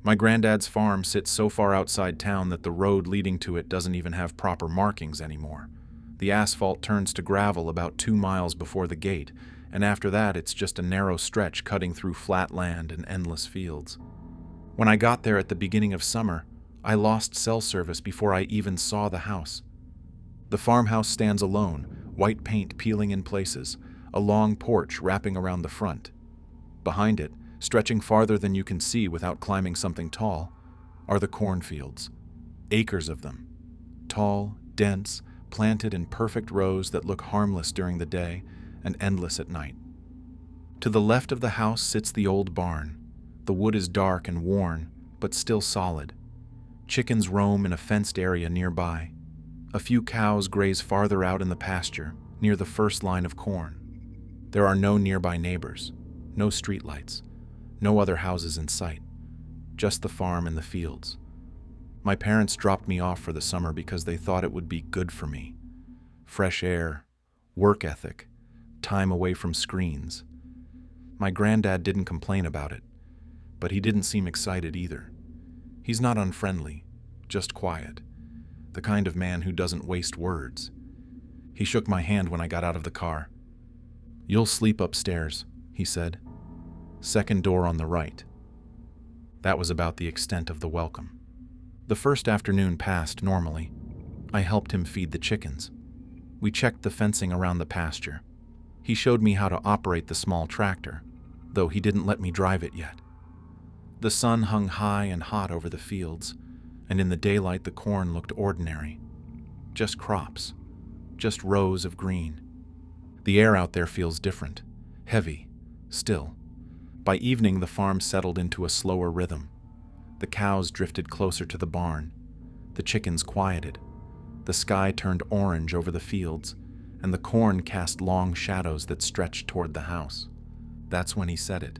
My granddad's farm sits so far outside town that the road leading to it doesn't even have proper markings anymore. The asphalt turns to gravel about 2 miles before the gate, and after that it's just a narrow stretch cutting through flat land and endless fields. When I got there at the beginning of summer, I lost cell service before I even saw the house. The farmhouse stands alone, white paint peeling in places, a long porch wrapping around the front. Behind it, stretching farther than you can see without climbing something tall, are the cornfields. Acres of them. Tall, dense, planted in perfect rows that look harmless during the day and endless at night. To the left of the house sits the old barn. The wood is dark and worn, but still solid. Chickens roam in a fenced area nearby. A few cows graze farther out in the pasture, near the first line of corn. There are no nearby neighbors, no streetlights, no other houses in sight, just the farm and the fields. My parents dropped me off for the summer because they thought it would be good for me. Fresh air, work ethic, time away from screens. My granddad didn't complain about it, but he didn't seem excited either. He's not unfriendly, just quiet, the kind of man who doesn't waste words. He shook my hand when I got out of the car. "You'll sleep upstairs," he said. "Second door on the right." That was about the extent of the welcome. The first afternoon passed normally. I helped him feed the chickens. We checked the fencing around the pasture. He showed me how to operate the small tractor, though he didn't let me drive it yet. The sun hung high and hot over the fields, and in the daylight the corn looked ordinary. Just crops, just rows of green. The air out there feels different, heavy, still. By evening the farm settled into a slower rhythm. The cows drifted closer to the barn. The chickens quieted. The sky turned orange over the fields, and the corn cast long shadows that stretched toward the house. That's when he said it.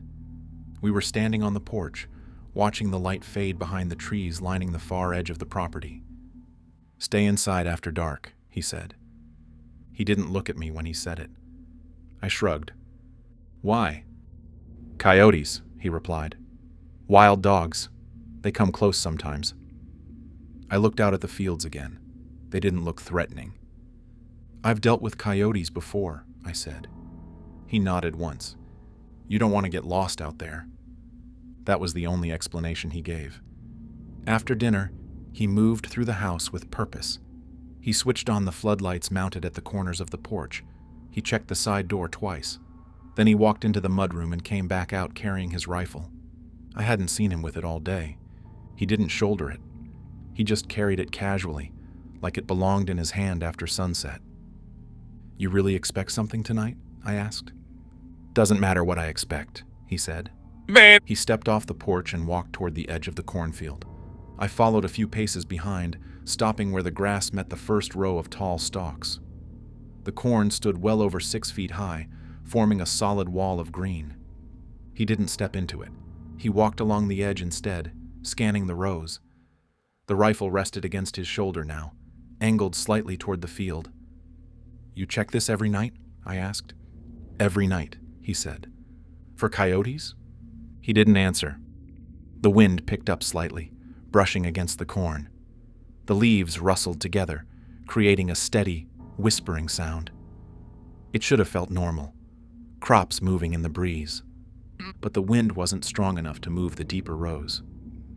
We were standing on the porch, watching the light fade behind the trees lining the far edge of the property. "Stay inside after dark," he said. He didn't look at me when he said it. I shrugged. "Why?" "Coyotes," he replied. "Wild dogs. They come close sometimes." I looked out at the fields again. They didn't look threatening. "I've dealt with coyotes before," I said. He nodded once. "You don't want to get lost out there." That was the only explanation he gave. After dinner, he moved through the house with purpose. He switched on the floodlights mounted at the corners of the porch. He checked the side door twice. Then he walked into the mudroom and came back out carrying his rifle. I hadn't seen him with it all day. He didn't shoulder it. He just carried it casually, like it belonged in his hand after sunset. "You really expect something tonight?" I asked. "Doesn't matter what I expect," he said. Man! He stepped off the porch and walked toward the edge of the cornfield. I followed a few paces behind, stopping where the grass met the first row of tall stalks. The corn stood well over 6 feet high, forming a solid wall of green. He didn't step into it. He walked along the edge instead, scanning the rows. The rifle rested against his shoulder now, angled slightly toward the field. "You check this every night?" I asked. "Every night," he said. "For coyotes?" He didn't answer. The wind picked up slightly, brushing against the corn. The leaves rustled together, creating a steady, whispering sound. It should have felt normal, crops moving in the breeze. But the wind wasn't strong enough to move the deeper rows.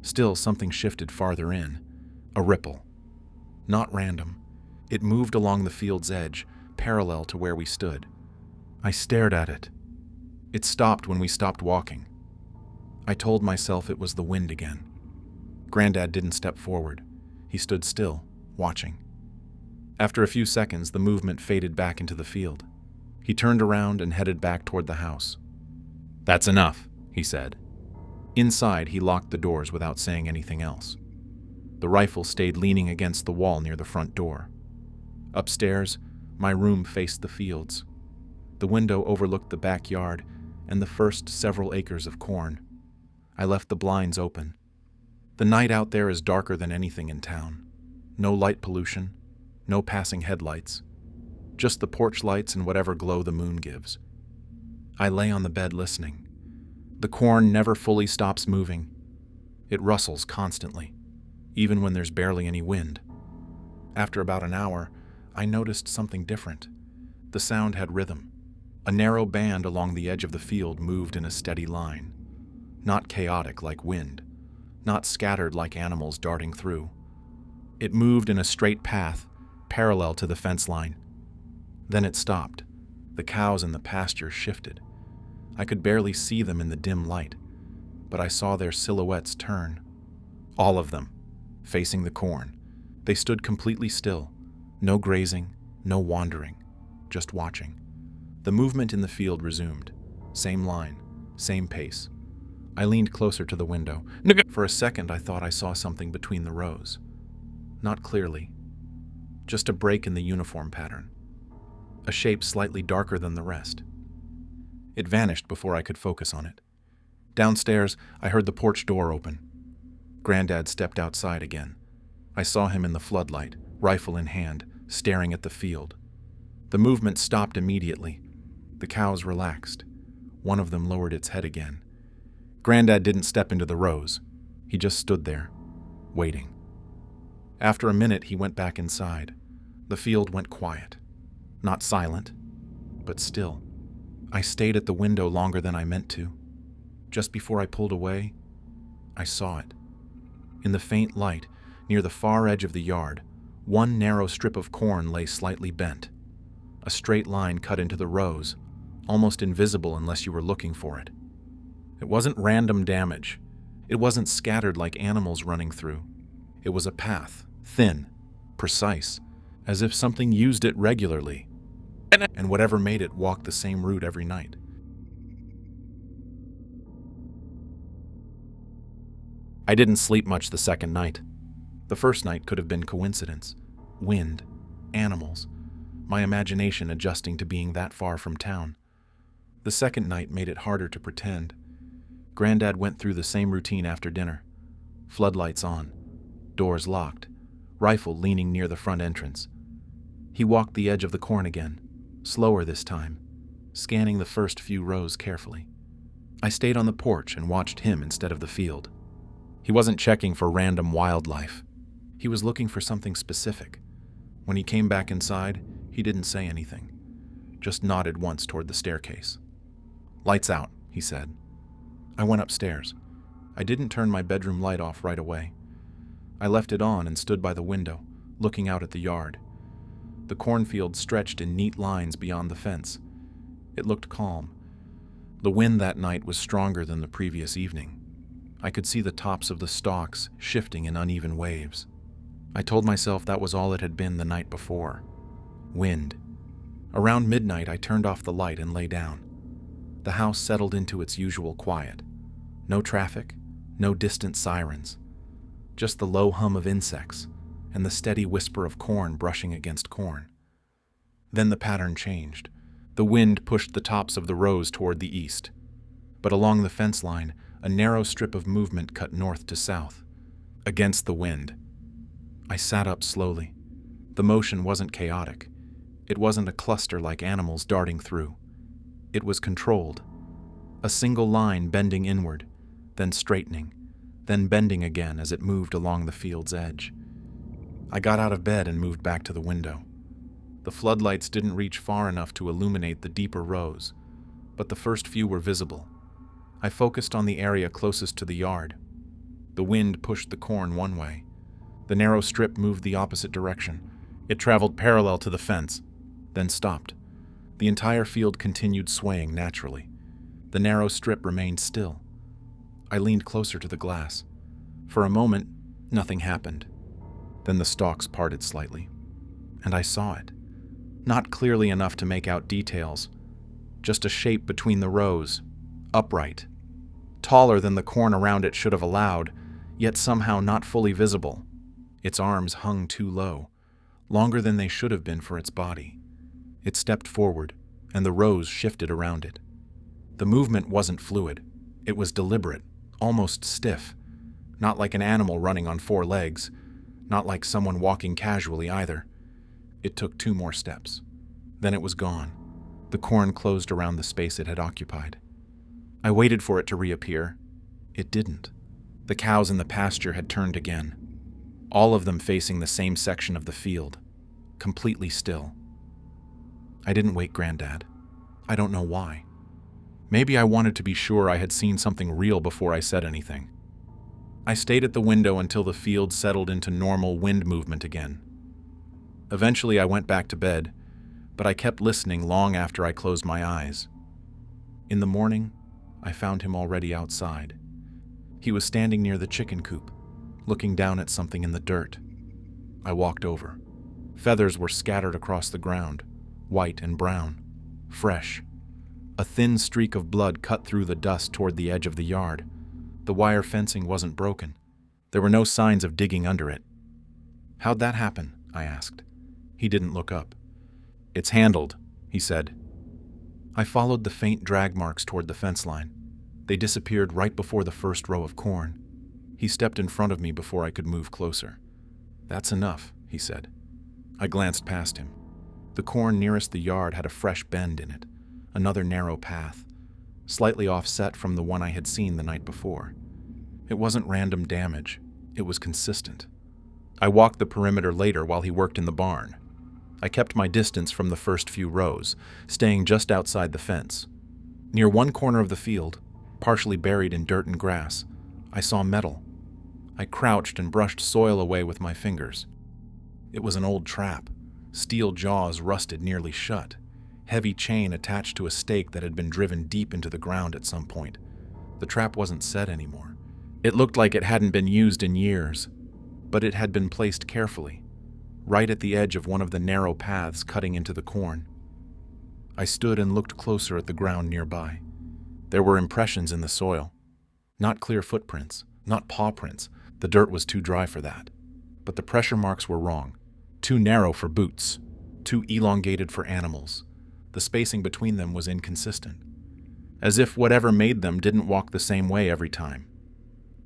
Still, something shifted farther in, a ripple. Not random. It moved along the field's edge, parallel to where we stood. I stared at it. It stopped when we stopped walking. I told myself it was the wind again. Granddad didn't step forward. He stood still, watching. After a few seconds, the movement faded back into the field. He turned around and headed back toward the house. "That's enough," he said. Inside, he locked the doors without saying anything else. The rifle stayed leaning against the wall near the front door. Upstairs, my room faced the fields. The window overlooked the backyard and the first several acres of corn. I left the blinds open. The night out there is darker than anything in town. No light pollution, no passing headlights, just the porch lights and whatever glow the moon gives. I lay on the bed listening. The corn never fully stops moving. It rustles constantly, even when there's barely any wind. After about an hour, I noticed something different. The sound had rhythm. A narrow band along the edge of the field moved in a steady line. Not chaotic like wind, not scattered like animals darting through. It moved in a straight path, parallel to the fence line. Then it stopped. The cows in the pasture shifted. I could barely see them in the dim light, but I saw their silhouettes turn. All of them, facing the corn. They stood completely still. No grazing, no wandering, just watching. The movement in the field resumed. Same line, same pace. I leaned closer to the window. For a second, I thought I saw something between the rows. Not clearly. Just a break in the uniform pattern. A shape slightly darker than the rest. It vanished before I could focus on it. Downstairs, I heard the porch door open. Granddad stepped outside again. I saw him in the floodlight, rifle in hand, staring at the field. The movement stopped immediately. The cows relaxed. One of them lowered its head again. Granddad didn't step into the rows. He just stood there, waiting. After a minute, he went back inside. The field went quiet. Not silent, but still. I stayed at the window longer than I meant to. Just before I pulled away, I saw it. In the faint light, near the far edge of the yard, one narrow strip of corn lay slightly bent. A straight line cut into the rows, almost invisible unless you were looking for it. It wasn't random damage. It wasn't scattered like animals running through. It was a path, thin, precise, as if something used it regularly, and whatever made it walk the same route every night. I didn't sleep much the second night. The first night could have been coincidence. Wind, animals, my imagination adjusting to being that far from town. The second night made it harder to pretend. Granddad went through the same routine after dinner. Floodlights on, doors locked, rifle leaning near the front entrance. He walked the edge of the corn again, slower this time, scanning the first few rows carefully. I stayed on the porch and watched him instead of the field. He wasn't checking for random wildlife. He was looking for something specific. When he came back inside, he didn't say anything, just nodded once toward the staircase. "Lights out," he said. I went upstairs. I didn't turn my bedroom light off right away. I left it on and stood by the window, looking out at the yard. The cornfield stretched in neat lines beyond the fence. It looked calm. The wind that night was stronger than the previous evening. I could see the tops of the stalks shifting in uneven waves. I told myself that was all it had been the night before. Wind. Around midnight, I turned off the light and lay down. The house settled into its usual quiet. No traffic, no distant sirens. Just the low hum of insects and the steady whisper of corn brushing against corn. Then the pattern changed. The wind pushed the tops of the rows toward the east. But along the fence line, a narrow strip of movement cut north to south, against the wind. I sat up slowly. The motion wasn't chaotic. It wasn't a cluster like animals darting through. It was controlled. A single line bending inward, then straightening, then bending again as it moved along the field's edge. I got out of bed and moved back to the window. The floodlights didn't reach far enough to illuminate the deeper rows, but the first few were visible. I focused on the area closest to the yard. The wind pushed the corn one way. The narrow strip moved the opposite direction. It traveled parallel to the fence, then stopped. The entire field continued swaying naturally. The narrow strip remained still. I leaned closer to the glass. For a moment, nothing happened. Then the stalks parted slightly, and I saw it. Not clearly enough to make out details, just a shape between the rows, upright, taller than the corn around it should have allowed, yet somehow not fully visible. Its arms hung too low, longer than they should have been for its body. It stepped forward, and the rows shifted around it. The movement wasn't fluid. It was deliberate, almost stiff, not like an animal running on four legs, not like someone walking casually either. It took 2 more steps. Then it was gone. The corn closed around the space it had occupied. I waited for it to reappear. It didn't. The cows in the pasture had turned again, all of them facing the same section of the field, completely still. I didn't wake Granddad. I don't know why. Maybe I wanted to be sure I had seen something real before I said anything. I stayed at the window until the field settled into normal wind movement again. Eventually I went back to bed, but I kept listening long after I closed my eyes. In the morning, I found him already outside. He was standing near the chicken coop, looking down at something in the dirt. I walked over. Feathers were scattered across the ground, white and brown, fresh. A thin streak of blood cut through the dust toward the edge of the yard. The wire fencing wasn't broken. There were no signs of digging under it. "How'd that happen?" I asked. He didn't look up. "It's handled," he said. I followed the faint drag marks toward the fence line. They disappeared right before the first row of corn. He stepped in front of me before I could move closer. "That's enough," he said. I glanced past him. The corn nearest the yard had a fresh bend in it, another narrow path, slightly offset from the one I had seen the night before. It wasn't random damage, it was consistent. I walked the perimeter later while he worked in the barn. I kept my distance from the first few rows, staying just outside the fence. Near one corner of the field, partially buried in dirt and grass, I saw metal. I crouched and brushed soil away with my fingers. It was an old trap, steel jaws rusted nearly shut, heavy chain attached to a stake that had been driven deep into the ground at some point. The trap wasn't set anymore. It looked like it hadn't been used in years, but it had been placed carefully, right at the edge of one of the narrow paths cutting into the corn. I stood and looked closer at the ground nearby. There were impressions in the soil. Not clear footprints, not paw prints. The dirt was too dry for that. But the pressure marks were wrong. Too narrow for boots. Too elongated for animals. The spacing between them was inconsistent. As if whatever made them didn't walk the same way every time.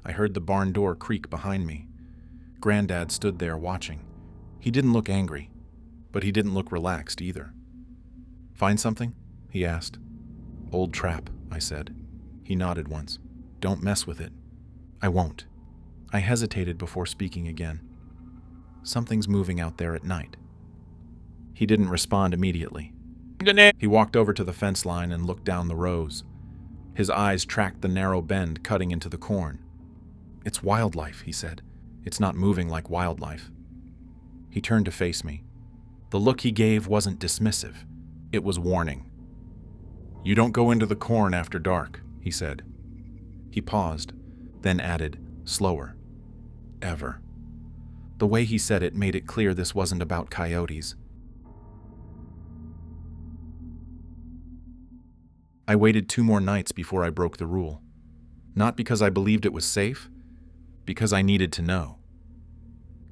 I heard the barn door creak behind me. Granddad stood there watching. He didn't look angry, but he didn't look relaxed either. "Find something?" he asked. "Old trap," I said. He nodded once. "Don't mess with it." "I won't." I hesitated before speaking again. "Something's moving out there at night." He didn't respond immediately. He walked over to the fence line and looked down the rows. His eyes tracked the narrow bend cutting into the corn. "It's wildlife," he said. "It's not moving like wildlife." He turned to face me. The look he gave wasn't dismissive. It was warning. "You don't go into the corn after dark," he said. He paused, then added, slower, "Ever." The way he said it made it clear this wasn't about coyotes. I waited 2 more nights before I broke the rule. Not because I believed it was safe, because I needed to know.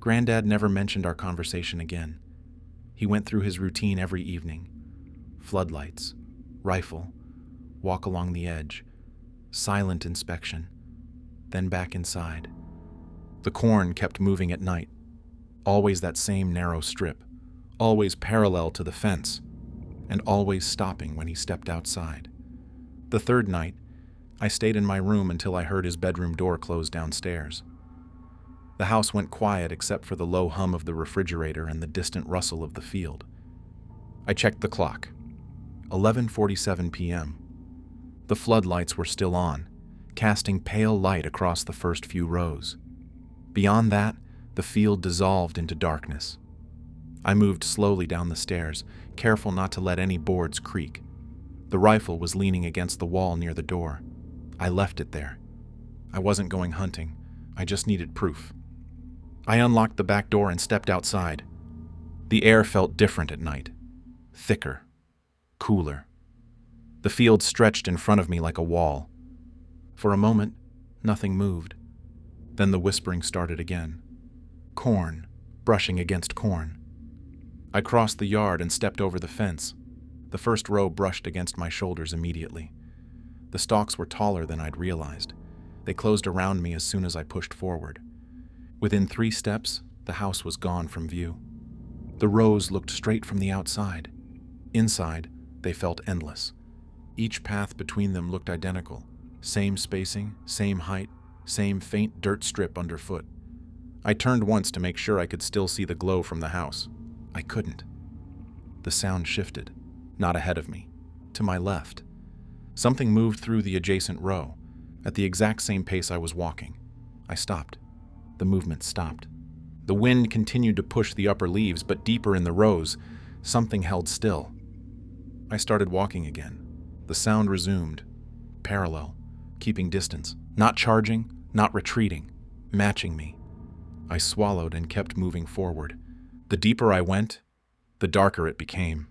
Granddad never mentioned our conversation again. He went through his routine every evening. Floodlights, rifle, walk along the edge, silent inspection, then back inside. The corn kept moving at night, always that same narrow strip, always parallel to the fence, and always stopping when he stepped outside. The 3rd night, I stayed in my room until I heard his bedroom door close downstairs. The house went quiet except for the low hum of the refrigerator and the distant rustle of the field. I checked the clock. 11:47 p.m. The floodlights were still on, casting pale light across the first few rows. Beyond that, the field dissolved into darkness. I moved slowly down the stairs, careful not to let any boards creak. The rifle was leaning against the wall near the door. I left it there. I wasn't going hunting. I just needed proof. I unlocked the back door and stepped outside. The air felt different at night. Thicker. Cooler. The field stretched in front of me like a wall. For a moment, nothing moved. Then the whispering started again. Corn, brushing against corn. I crossed the yard and stepped over the fence. The first row brushed against my shoulders immediately. The stalks were taller than I'd realized. They closed around me as soon as I pushed forward. Within 3 steps, the house was gone from view. The rows looked straight from the outside. Inside, they felt endless. Each path between them looked identical. Same spacing, same height, same faint dirt strip underfoot. I turned once to make sure I could still see the glow from the house. I couldn't. The sound shifted, not ahead of me, to my left. Something moved through the adjacent row, at the exact same pace I was walking. I stopped. The movement stopped. The wind continued to push the upper leaves, but deeper in the rows, something held still. I started walking again. The sound resumed, parallel, keeping distance, not charging, not retreating, matching me. I swallowed and kept moving forward. The deeper I went, the darker it became.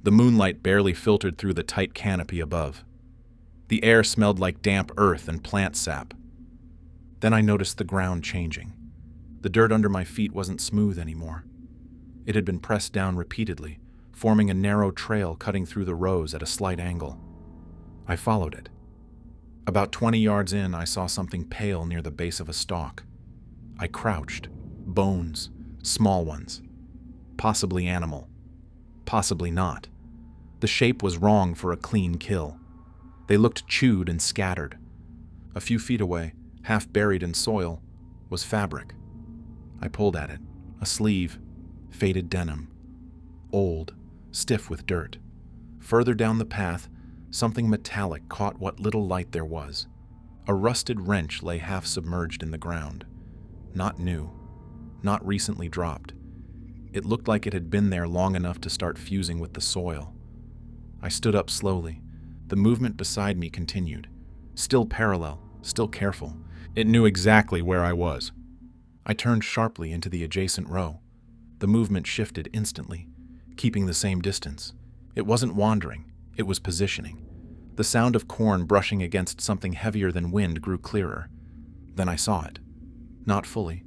The moonlight barely filtered through the tight canopy above. The air smelled like damp earth and plant sap. Then I noticed the ground changing. The dirt under my feet wasn't smooth anymore. It had been pressed down repeatedly, forming a narrow trail cutting through the rows at a slight angle. I followed it. About 20 yards in, I saw something pale near the base of a stalk. I crouched. Bones, small ones. Possibly animal. Possibly not. The shape was wrong for a clean kill. They looked chewed and scattered. A few feet away, half buried in soil, was fabric. I pulled at it. A sleeve, faded denim. Old, stiff with dirt. Further down the path, something metallic caught what little light there was. A rusted wrench lay half submerged in the ground. Not new. Not recently dropped. It looked like it had been there long enough to start fusing with the soil. I stood up slowly. The movement beside me continued. Still parallel, still careful. It knew exactly where I was. I turned sharply into the adjacent row. The movement shifted instantly, keeping the same distance. It wasn't wandering, it was positioning. The sound of corn brushing against something heavier than wind grew clearer. Then I saw it. Not fully.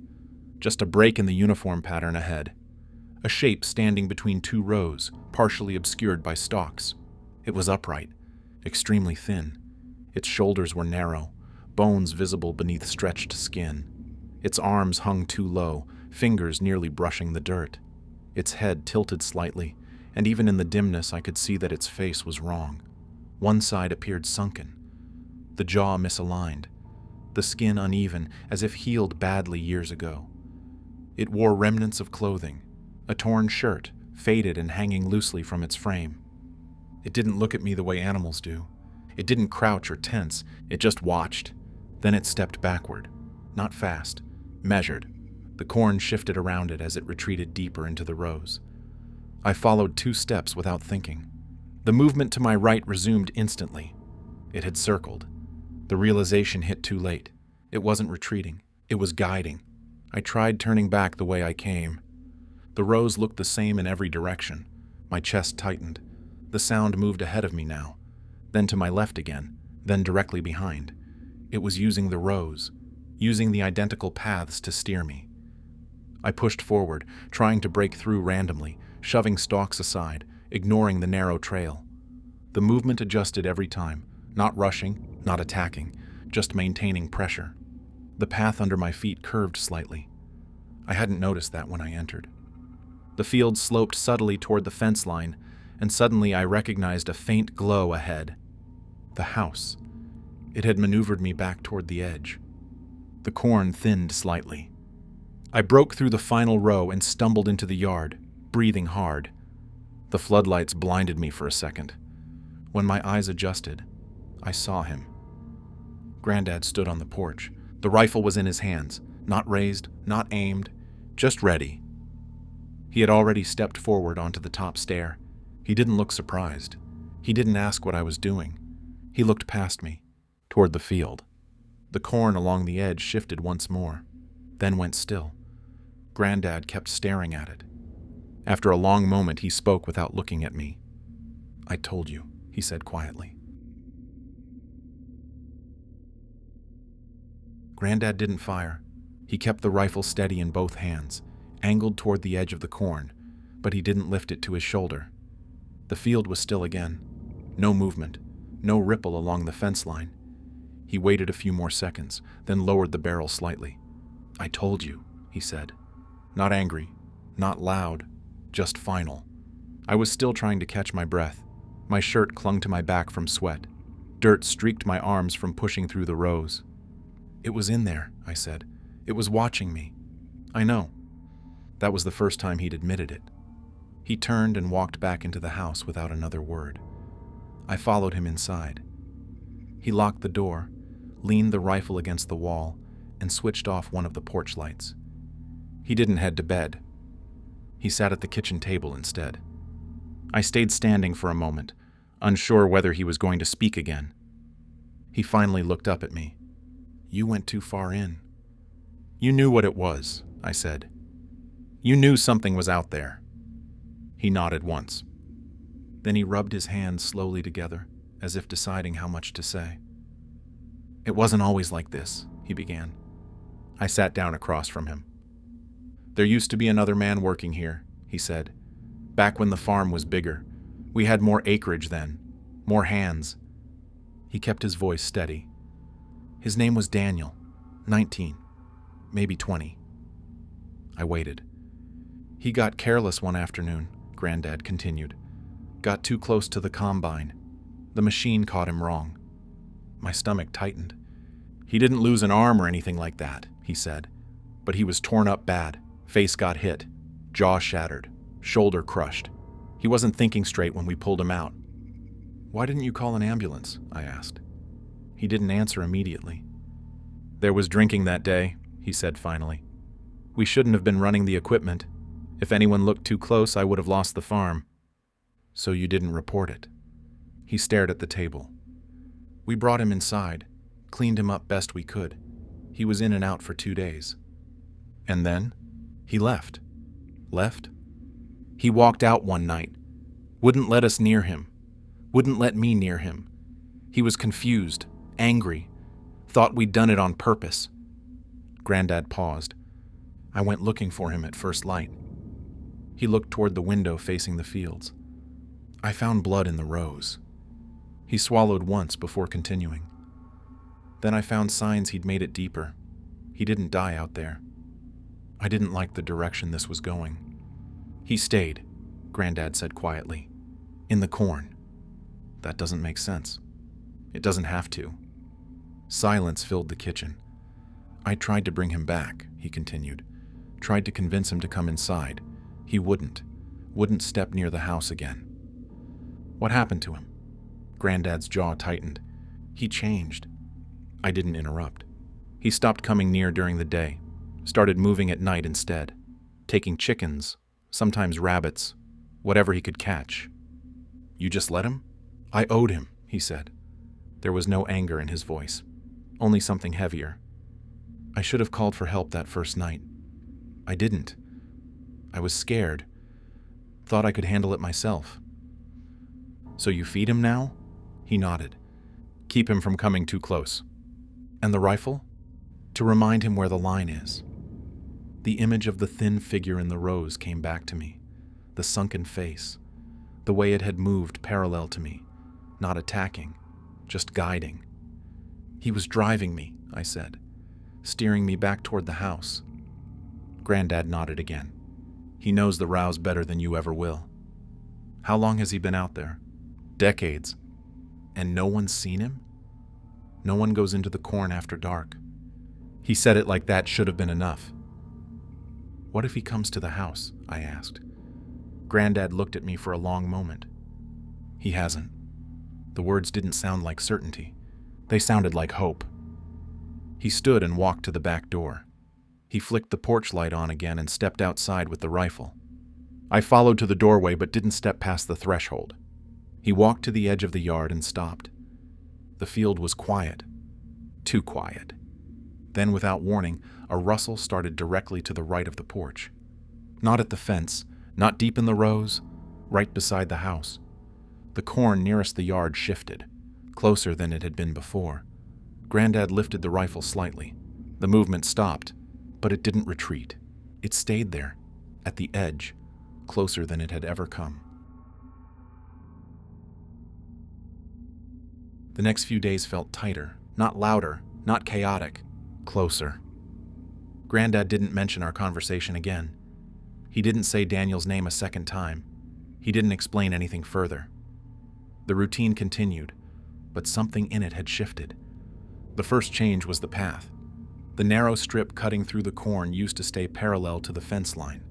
Just a break in the uniform pattern ahead. A shape standing between two rows, partially obscured by stalks. It was upright, extremely thin. Its shoulders were narrow, bones visible beneath stretched skin. Its arms hung too low, fingers nearly brushing the dirt. Its head tilted slightly, and even in the dimness I could see that its face was wrong. One side appeared sunken, the jaw misaligned, the skin uneven, as if healed badly years ago. It wore remnants of clothing, a torn shirt, faded and hanging loosely from its frame. It didn't look at me the way animals do. It didn't crouch or tense, it just watched. Then it stepped backward, not fast, measured. The corn shifted around it as it retreated deeper into the rows. I followed 2 steps without thinking. The movement to my right resumed instantly. It had circled. The realization hit too late. It wasn't retreating. It was guiding. I tried turning back the way I came. The rows looked the same in every direction. My chest tightened. The sound moved ahead of me now, then to my left again, then directly behind. It was using the rows, using the identical paths to steer me. I pushed forward, trying to break through randomly, shoving stalks aside, ignoring the narrow trail. The movement adjusted every time, not rushing, not attacking, just maintaining pressure. The path under my feet curved slightly. I hadn't noticed that when I entered. The field sloped subtly toward the fence line, and suddenly I recognized a faint glow ahead. The house. It had maneuvered me back toward the edge. The corn thinned slightly. I broke through the final row and stumbled into the yard, breathing hard. The floodlights blinded me for a second. When my eyes adjusted, I saw him. Granddad stood on the porch. The rifle was in his hands, not raised, not aimed, just ready. He had already stepped forward onto the top stair. He didn't look surprised. He didn't ask what I was doing. He looked past me, toward the field. The corn along the edge shifted once more, then went still. Granddad kept staring at it. After a long moment, he spoke without looking at me. "I told you," he said quietly. Granddad didn't fire. He kept the rifle steady in both hands, angled toward the edge of the corn, but he didn't lift it to his shoulder. The field was still again. No movement, no ripple along the fence line. He waited a few more seconds, then lowered the barrel slightly. "I told you," he said. Not angry, not loud, just final. I was still trying to catch my breath. My shirt clung to my back from sweat. Dirt streaked my arms from pushing through the rows. "It was in there," I said. "It was watching me." "I know." That was the first time he'd admitted it. He turned and walked back into the house without another word. I followed him inside. He locked the door, leaned the rifle against the wall, and switched off one of the porch lights. He didn't head to bed. He sat at the kitchen table instead. I stayed standing for a moment, unsure whether he was going to speak again. He finally looked up at me. "You went too far in." "You knew what it was," I said. "You knew something was out there." He nodded once. Then he rubbed his hands slowly together, as if deciding how much to say. "It wasn't always like this," he began. I sat down across from him. "There used to be another man working here," he said. "Back when the farm was bigger. We had more acreage then, more hands." He kept his voice steady. "His name was Daniel, 19, maybe 20. I waited. "He got careless one afternoon," Granddad continued. "Got too close to the combine. The machine caught him wrong." My stomach tightened. "He didn't lose an arm or anything like that," he said. "But he was torn up bad. Face got hit. Jaw shattered. Shoulder crushed. He wasn't thinking straight when we pulled him out." "Why didn't you call an ambulance?" I asked. He didn't answer immediately. "There was drinking that day," he said finally. "We shouldn't have been running the equipment. If anyone looked too close, I would have lost the farm." "So you didn't report it?" He stared at the table. "We brought him inside, cleaned him up best we could. He was in and out for 2 days. And then he left." "Left?" "He walked out one night. Wouldn't let us near him. Wouldn't let me near him. He was confused, angry. Thought we'd done it on purpose." Granddad paused. "I went looking for him at first light." He looked toward the window facing the fields. "I found blood in the rows." He swallowed once before continuing. "Then I found signs he'd made it deeper. He didn't die out there. I didn't like the direction this was going." "He stayed," Granddad said quietly. "In the corn." "That doesn't make sense." "It doesn't have to." Silence filled the kitchen. "I tried to bring him back," he continued. "Tried to convince him to come inside. He wouldn't step near the house again." "What happened to him?" Granddad's jaw tightened. "He changed." I didn't interrupt. "He stopped coming near during the day. Started moving at night instead. Taking chickens, sometimes rabbits, whatever he could catch." "You just let him?" "I owed him," he said. There was no anger in his voice, only something heavier. "I should have called for help that first night. I didn't. I was scared. Thought I could handle it myself." "So you feed him now?" He nodded. "Keep him from coming too close." "And the rifle?" "To remind him where the line is." The image of the thin figure in the rows came back to me. The sunken face. The way it had moved parallel to me. Not attacking, just guiding. "He was driving me," I said. "Steering me back toward the house." Granddad nodded again. "He knows the rows better than you ever will." "How long has he been out there?" "Decades." "And no one's seen him?" "No one goes into the corn after dark." He said it like that should have been enough. "What if he comes to the house?" I asked. Granddad looked at me for a long moment. "He hasn't." The words didn't sound like certainty. They sounded like hope. He stood and walked to the back door. He flicked the porch light on again and stepped outside with the rifle. I followed to the doorway but didn't step past the threshold. He walked to the edge of the yard and stopped. The field was quiet. Too quiet. Then, without warning, a rustle started directly to the right of the porch. Not at the fence, not deep in the rows, right beside the house. The corn nearest the yard shifted, closer than it had been before. Granddad lifted the rifle slightly. The movement stopped, but it didn't retreat. It stayed there, at the edge, closer than it had ever come. The next few days felt tighter, not louder, not chaotic, closer. Granddad didn't mention our conversation again. He didn't say Daniel's name a second time. He didn't explain anything further. The routine continued, but something in it had shifted. The first change was the path. The narrow strip cutting through the corn used to stay parallel to the fence line.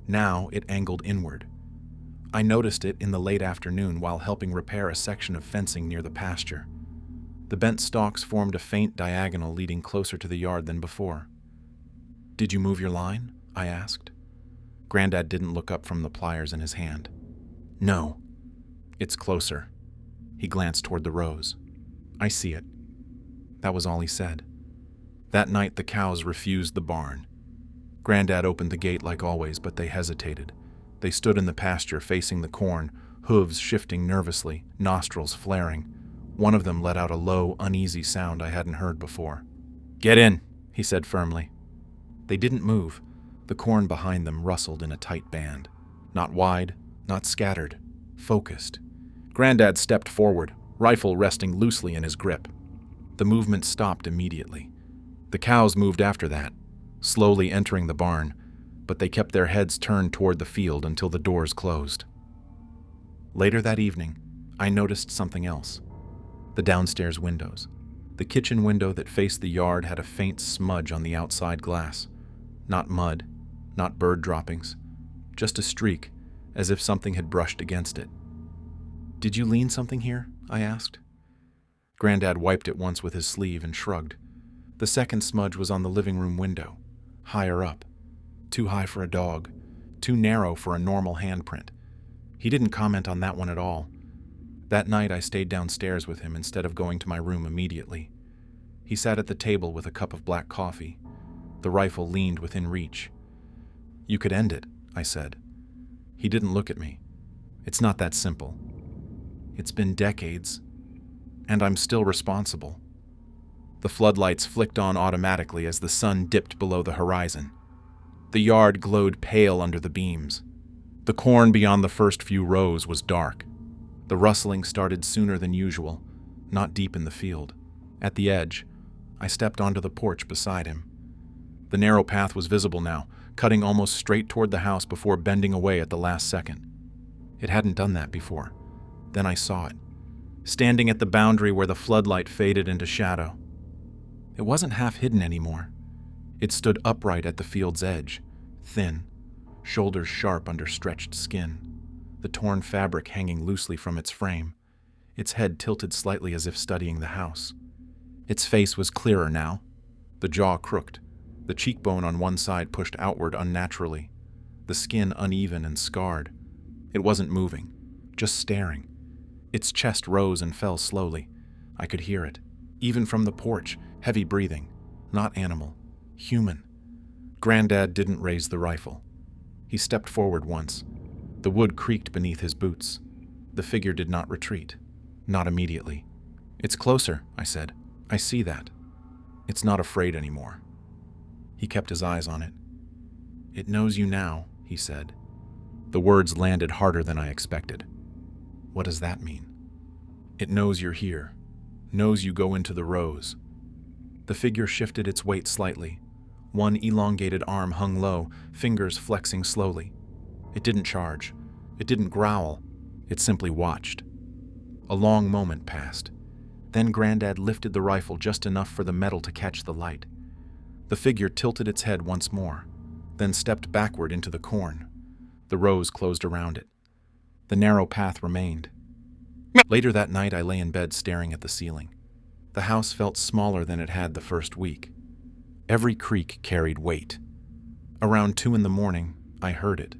Now it angled inward. I noticed it in the late afternoon while helping repair a section of fencing near the pasture. The bent stalks formed a faint diagonal leading closer to the yard than before. "Did you move your line?" I asked. Granddad didn't look up from the pliers in his hand. "No. It's closer." He glanced toward the rows. "I see it." That was all he said. That night the cows refused the barn. Granddad opened the gate like always, but they hesitated. They stood in the pasture facing the corn, hooves shifting nervously, nostrils flaring. One of them let out a low, uneasy sound I hadn't heard before. "Get in," he said firmly. They didn't move. The corn behind them rustled in a tight band. Not wide, not scattered, focused. Granddad stepped forward, rifle resting loosely in his grip. The movement stopped immediately. The cows moved after that, slowly entering the barn, but they kept their heads turned toward the field until the doors closed. Later that evening, I noticed something else. The downstairs windows. The kitchen window that faced the yard had a faint smudge on the outside glass. Not mud, not bird droppings, just a streak, as if something had brushed against it. "Did you lean something here?" I asked. Granddad wiped it once with his sleeve and shrugged. The second smudge was on the living room window, higher up. Too high for a dog, too narrow for a normal handprint. He didn't comment on that one at all. That night I stayed downstairs with him instead of going to my room immediately. He sat at the table with a cup of black coffee. The rifle leaned within reach. "You could end it," I said. He didn't look at me. "It's not that simple. It's been decades, and I'm still responsible." The floodlights flicked on automatically as the sun dipped below the horizon. The yard glowed pale under the beams. The corn beyond the first few rows was dark. The rustling started sooner than usual, not deep in the field. At the edge, I stepped onto the porch beside him. The narrow path was visible now, cutting almost straight toward the house before bending away at the last second. It hadn't done that before. Then I saw it, standing at the boundary where the floodlight faded into shadow. It wasn't half hidden anymore. It stood upright at the field's edge, thin, shoulders sharp under stretched skin, the torn fabric hanging loosely from its frame, its head tilted slightly as if studying the house. Its face was clearer now, the jaw crooked, the cheekbone on one side pushed outward unnaturally, the skin uneven and scarred. It wasn't moving, just staring. Its chest rose and fell slowly. I could hear it, even from the porch, heavy breathing, not animal, human. Granddad didn't raise the rifle. He stepped forward once. The wood creaked beneath his boots. The figure did not retreat, not immediately. "It's closer," I said. "I see that. It's not afraid anymore." He kept his eyes on it. "It knows you now," he said. The words landed harder than I expected. What does that mean? "It knows you're here, knows you go into the rows." The figure shifted its weight slightly. One elongated arm hung low, fingers flexing slowly. It didn't charge. It didn't growl. It simply watched. A long moment passed. Then Granddad lifted the rifle just enough for the metal to catch the light. The figure tilted its head once more, then stepped backward into the corn. The rows closed around it. The narrow path remained. Later that night, I lay in bed staring at the ceiling. The house felt smaller than it had the first week. Every creak carried weight. Around 2 a.m, I heard it.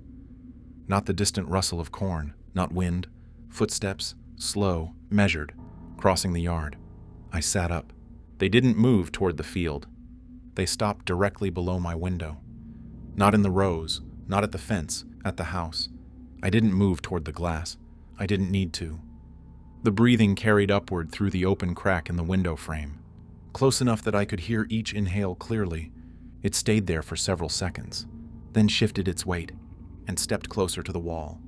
Not the distant rustle of corn, not wind, footsteps, slow, measured, crossing the yard. I sat up. They didn't move toward the field. They stopped directly below my window. Not in the rows, not at the fence, at the house. I didn't move toward the glass. I didn't need to. The breathing carried upward through the open crack in the window frame. Close enough that I could hear each inhale clearly. It stayed there for several seconds, then shifted its weight and stepped closer to the wall.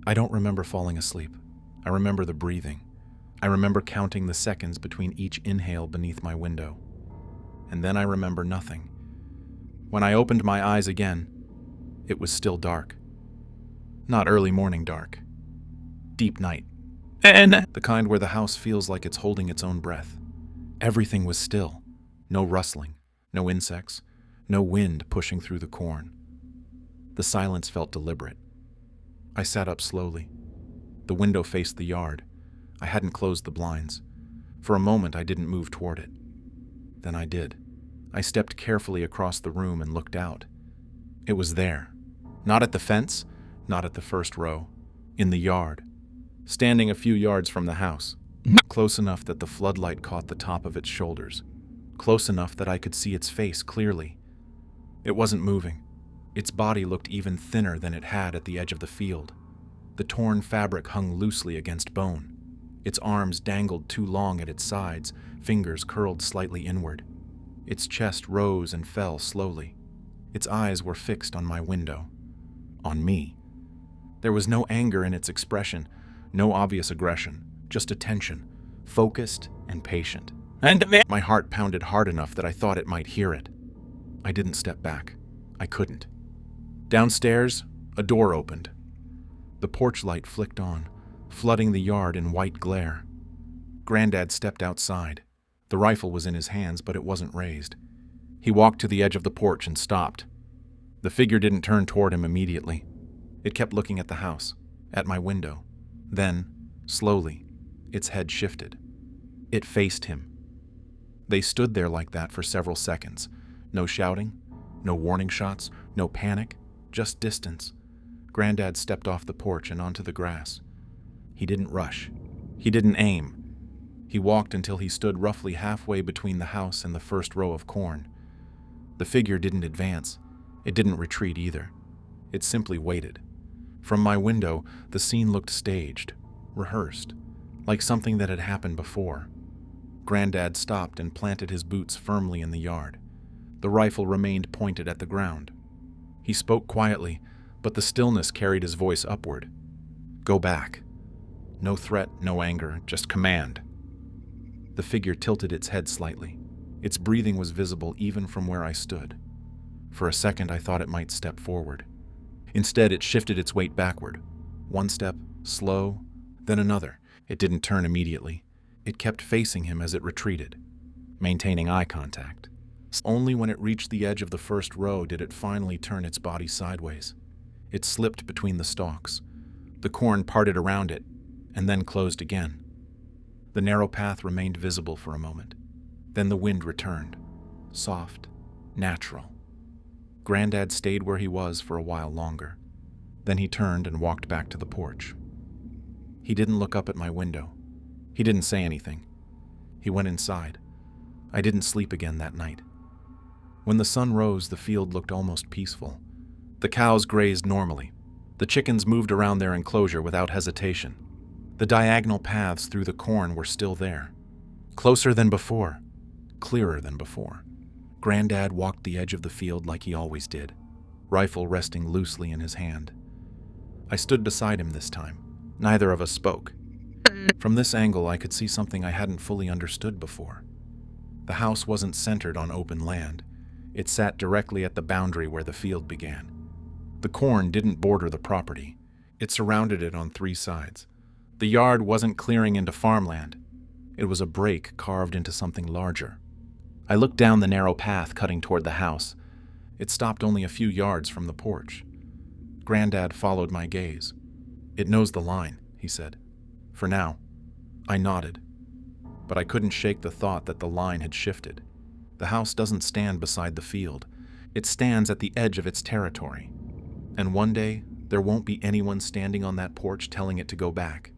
I don't remember falling asleep. I remember the breathing. I remember counting the seconds between each inhale beneath my window. And then I remember nothing. When I opened my eyes again, it was still dark. Not early morning dark. Deep night, And The kind where the house feels like it's holding its own breath. Everything was still. No rustling, no insects, no wind pushing through the corn. The silence felt deliberate. I sat up slowly. The window faced the yard. I hadn't closed the blinds. For a moment, I didn't move toward it. Then I did. I stepped carefully across the room and looked out. It was there. Not at the fence, not at the first row. In the yard. Standing a few yards from the house. Close enough that the floodlight caught the top of its shoulders. Close enough that I could see its face clearly. It wasn't moving. Its body looked even thinner than it had at the edge of the field. The torn fabric hung loosely against bone. Its arms dangled too long at its sides, fingers curled slightly inward. Its chest rose and fell slowly. Its eyes were fixed on my window. On me. There was no anger in its expression, no obvious aggression, just attention, focused and patient. My heart pounded hard enough that I thought it might hear it. I didn't step back. I couldn't. Downstairs, a door opened. The porch light flicked on, flooding the yard in white glare. Granddad stepped outside. The rifle was in his hands, but it wasn't raised. He walked to the edge of the porch and stopped. The figure didn't turn toward him immediately. It kept looking at the house, at my window. Then, slowly, its head shifted. It faced him. They stood there like that for several seconds. No shouting, no warning shots, no panic, just distance. Granddad stepped off the porch and onto the grass. He didn't rush. He didn't aim. He walked until he stood roughly halfway between the house and the first row of corn. The figure didn't advance. It didn't retreat either. It simply waited. From my window, the scene looked staged, rehearsed, like something that had happened before. Granddad stopped and planted his boots firmly in the yard. The rifle remained pointed at the ground. He spoke quietly, but the stillness carried his voice upward. Go back. No threat, no anger, just command. The figure tilted its head slightly. Its breathing was visible even from where I stood. For a second, I thought it might step forward. Instead, it shifted its weight backward. One step, slow, then another. It didn't turn immediately. It kept facing him as it retreated, maintaining eye contact. Only when it reached the edge of the first row did it finally turn its body sideways. It slipped between the stalks. The corn parted around it, and then closed again. The narrow path remained visible for a moment. Then the wind returned, soft, natural. Granddad stayed where he was for a while longer. Then he turned and walked back to the porch. He didn't look up at my window. He didn't say anything. He went inside. I didn't sleep again that night. When the sun rose, the field looked almost peaceful. The cows grazed normally. The chickens moved around their enclosure without hesitation. The diagonal paths through the corn were still there. Closer than before. Clearer than before. Granddad walked the edge of the field like he always did, rifle resting loosely in his hand. I stood beside him this time. Neither of us spoke. From this angle, I could see something I hadn't fully understood before. The house wasn't centered on open land. It sat directly at the boundary where the field began. The corn didn't border the property. It surrounded it on three sides. The yard wasn't clearing into farmland. It was a break carved into something larger. I looked down the narrow path cutting toward the house. It stopped only a few yards from the porch. Granddad followed my gaze. It knows the line, he said. For now. I nodded. But I couldn't shake the thought that the line had shifted. The house doesn't stand beside the field. It stands at the edge of its territory. And one day, there won't be anyone standing on that porch telling it to go back.